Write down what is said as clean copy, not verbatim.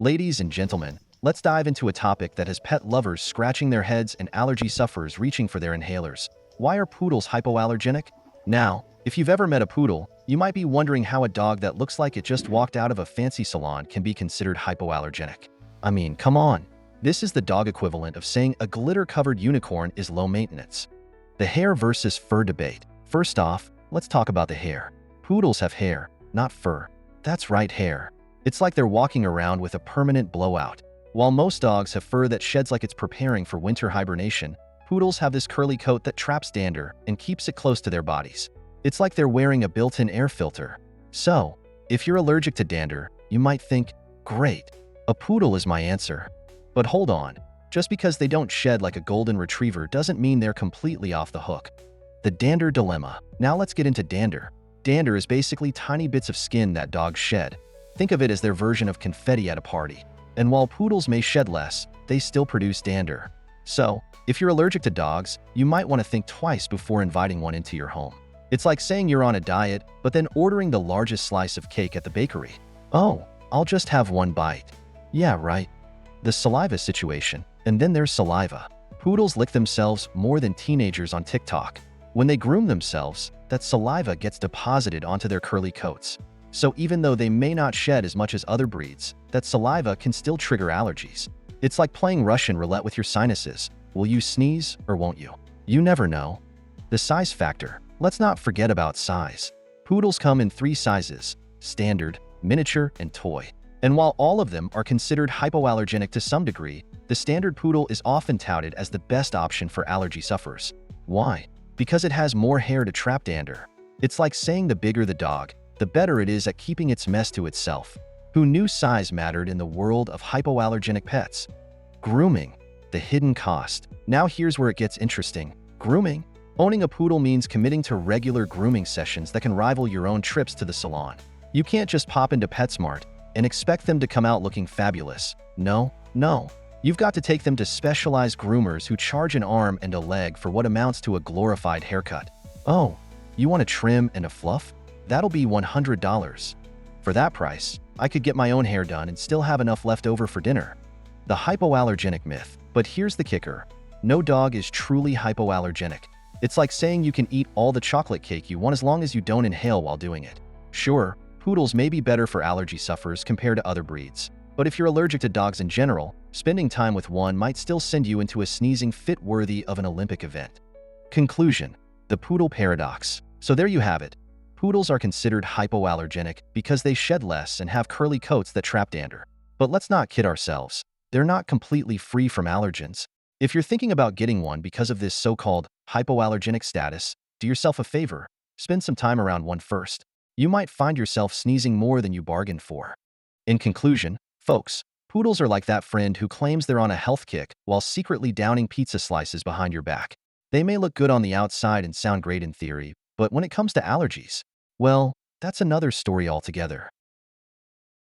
Ladies and gentlemen, let's dive into a topic that has pet lovers scratching their heads and allergy sufferers reaching for their inhalers. Why are poodles hypoallergenic? Now, if you've ever met a poodle, you might be wondering how a dog that looks like it just walked out of a fancy salon can be considered hypoallergenic. I mean, come on. This is the dog equivalent of saying a glitter-covered unicorn is low maintenance. The hair versus fur debate. First off, let's talk about the hair. Poodles have hair, not fur. That's right, hair. It's like they're walking around with a permanent blowout. While most dogs have fur that sheds like it's preparing for winter hibernation, poodles have this curly coat that traps dander and keeps it close to their bodies. It's like they're wearing a built-in air filter. So, if you're allergic to dander, you might think, great, a poodle is my answer. But hold on, just because they don't shed like a golden retriever doesn't mean they're completely off the hook. The dander dilemma. Now let's get into dander. Dander is basically tiny bits of skin that dogs shed. Think of it as their version of confetti at a party. And while poodles may shed less, they still produce dander. So, if you're allergic to dogs, you might want to think twice before inviting one into your home. It's like saying you're on a diet, but then ordering the largest slice of cake at the bakery. Oh, I'll just have one bite. Yeah, right. The saliva situation. And then there's saliva. Poodles lick themselves more than teenagers on TikTok. When they groom themselves, that saliva gets deposited onto their curly coats. So even though they may not shed as much as other breeds, that saliva can still trigger allergies. It's like playing Russian roulette with your sinuses. Will you sneeze or won't you? You never know. The size factor. Let's not forget about size. Poodles come in 3 sizes: standard, miniature, and toy. And while all of them are considered hypoallergenic to some degree, the standard poodle is often touted as the best option for allergy sufferers. Why? Because it has more hair to trap dander. It's like saying the bigger the dog, the better it is at keeping its mess to itself. Who knew size mattered in the world of hypoallergenic pets? Grooming. The hidden cost. Now here's where it gets interesting. Grooming. Owning a poodle means committing to regular grooming sessions that can rival your own trips to the salon. You can't just pop into PetSmart and expect them to come out looking fabulous. No. You've got to take them to specialized groomers who charge an arm and a leg for what amounts to a glorified haircut. Oh, you want a trim and a fluff? That'll be $100. For that price, I could get my own hair done and still have enough left over for dinner. The hypoallergenic myth. But here's the kicker. No dog is truly hypoallergenic. It's like saying you can eat all the chocolate cake you want as long as you don't inhale while doing it. Sure, poodles may be better for allergy sufferers compared to other breeds. But if you're allergic to dogs in general, spending time with one might still send you into a sneezing fit worthy of an Olympic event. Conclusion. The poodle paradox. So there you have it. Poodles are considered hypoallergenic because they shed less and have curly coats that trap dander. But let's not kid ourselves. They're not completely free from allergens. If you're thinking about getting one because of this so-called hypoallergenic status, do yourself a favor. Spend some time around one first. You might find yourself sneezing more than you bargained for. In conclusion, folks, poodles are like that friend who claims they're on a health kick while secretly downing pizza slices behind your back. They may look good on the outside and sound great in theory, but when it comes to allergies, well, that's another story altogether.